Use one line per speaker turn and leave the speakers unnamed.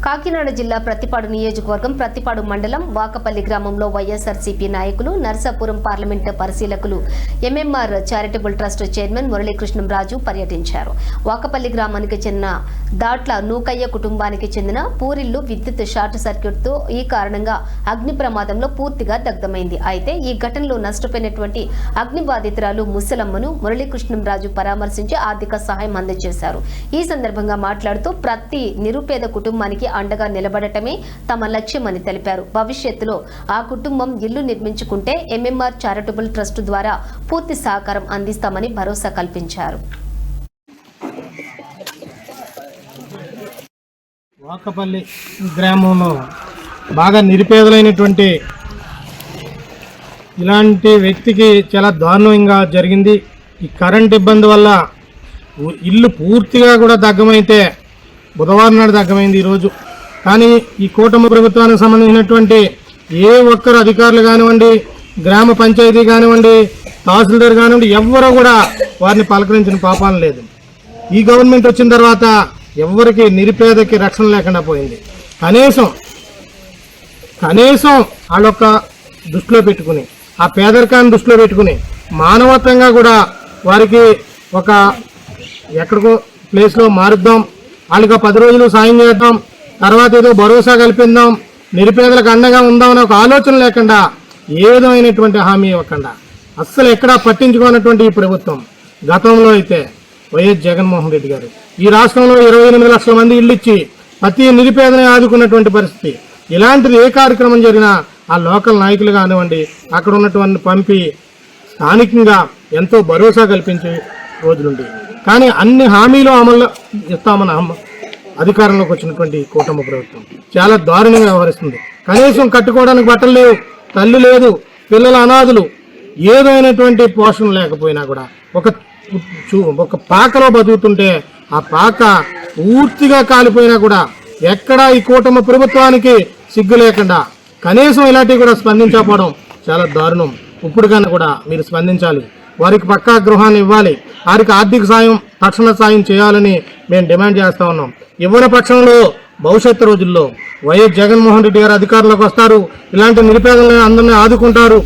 కాకినాడ జిల్లా ప్రతిపాడు నియోజకవర్గం ప్రతిపాడు మండలం వాకపల్లి గ్రామంలో వైఎస్ఆర్సీపీ నాయకులు నర్సాపురం పార్లమెంటు పరిశీలకులు MMR charitable trust chairman Murali Krishnam Raju పర్యటించారు. వాకపల్లి గ్రామానికి చెందిన దాట్ల నూకయ్య కుటుంబానికి చెందిన పూరిల్లు విద్యుత్ షార్ట్ సర్క్యూట్తో ఈ కారణంగా అగ్ని ప్రమాదంలో పూర్తిగా దగ్ధమైంది. అయితే ఈ ఘటనలో నష్టపోయినటువంటి అగ్ని బాధితురాలు ముసలమ్మను మురళీకృష్ణంరాజు పరామర్శించి ఆర్థిక సహాయం అందజేశారు. ఈ సందర్భంగా మాట్లాడుతూ ప్రతి నిరుపేద కుటుంబానికి అండగా నిలబడటమే తమ లక్ష్యమని తెలిపారు. భవిష్యత్తులో ఆ కుటుంబం ఇల్లు నిర్మించుకుంటే ఎంఎంఆర్ చారిటబుల్ ట్రస్ట్ ద్వారా పూర్తి సహకారం అందిస్తామని భరోసా కల్పించారు.
వాకపల్లి గ్రామంలో బాగా నిరుపేదలైనటువంటి ఇలాంటి వ్యక్తికి చాలా దారుణంగా జరిగింది. ఈ కరెంట్ ఇబ్బంది వల్ల ఇల్లు పూర్తిగా కూడా దగ్ధమైతే బుధవారం నాడు దగ్ధమైంది ఈరోజు. కానీ ఈ కూటమి ప్రభుత్వానికి సంబంధించినటువంటి ఏ ఒక్కరు అధికారులు కానివ్వండి, గ్రామ పంచాయతీ కానివ్వండి, తహసీల్దార్ కానివ్వండి, ఎవ్వరూ కూడా వారిని పలకరించిన పాపాలు లేదు. ఈ గవర్నమెంట్ వచ్చిన తర్వాత ఎవరికి నిరుపేదకి రక్షణ లేకుండా పోయింది. కనీసం వాళ్ళొక్క దృష్టిలో పెట్టుకుని, ఆ పేదరికాన్ని దృష్టిలో పెట్టుకుని మానవత్వంగా కూడా వారికి ఒక ఎక్కడికో ప్లేస్లో మారుద్దాం, వాళ్ళకి 10 రోజులు సాయం చేద్దాం, తర్వాత ఏదో భరోసా కల్పిద్దాం, నిరుపేదలకు అండగా ఉందామని ఒక ఆలోచన లేకుండా ఏదో అయినటువంటి హామీ ఇవ్వకుండా అస్సలు ఎక్కడా పట్టించుకోనటువంటి ఈ ప్రభుత్వం గతంలో అయితే వైఎస్ జగన్మోహన్ రెడ్డి గారు ఈ రాష్ట్రంలో 28 లక్షల మంది ఇళ్ళు ఇచ్చి ప్రతి నిరుపేదని ఆదుకున్నటువంటి పరిస్థితి. ఇలాంటిది ఏ కార్యక్రమం జరిగినా ఆ లోకల్ నాయకులు కానివ్వండి, అక్కడ ఉన్నటువంటి పంపి స్థానికంగా ఎంతో భరోసా కల్పించే రోజులుండి. కానీ అన్ని హామీలు అమలు ఇస్తామన్న అధికారంలోకి వచ్చినటువంటి కూటమి ప్రభుత్వం చాలా దారుణంగా వ్యవహరిస్తుంది. కనీసం కట్టుకోవడానికి బట్టలు లేవు, తల్లి లేదు, పిల్లల అనాథులు, ఏదైనటువంటి పోషణ లేకపోయినా కూడా ఒక పాకలో బతుకుతుంటే ఆ పాక పూర్తిగా కాలిపోయినా కూడా ఎక్కడా ఈ కూటమి ప్రభుత్వానికి సిగ్గు లేకుండా కనీసం ఇలాంటివి కూడా స్పందించకపోవడం చాలా దారుణం. ఇప్పుడు కన్నా కూడా మీరు స్పందించాలి, వారికి పక్కా గృహాన్ని ఇవ్వాలి, వారికి ఆర్థిక సాయం, తక్షణ సాయం చేయాలని మేము డిమాండ్ చేస్తా ఉన్నాం. ఇవ్వని పక్షంలో భవిష్యత్తు రోజుల్లో వైఎస్ జగన్మోహన్ రెడ్డి గారు అధికారంలోకి వస్తారు, ఇలాంటి నిరుపేదలను అందరినీ ఆదుకుంటారు.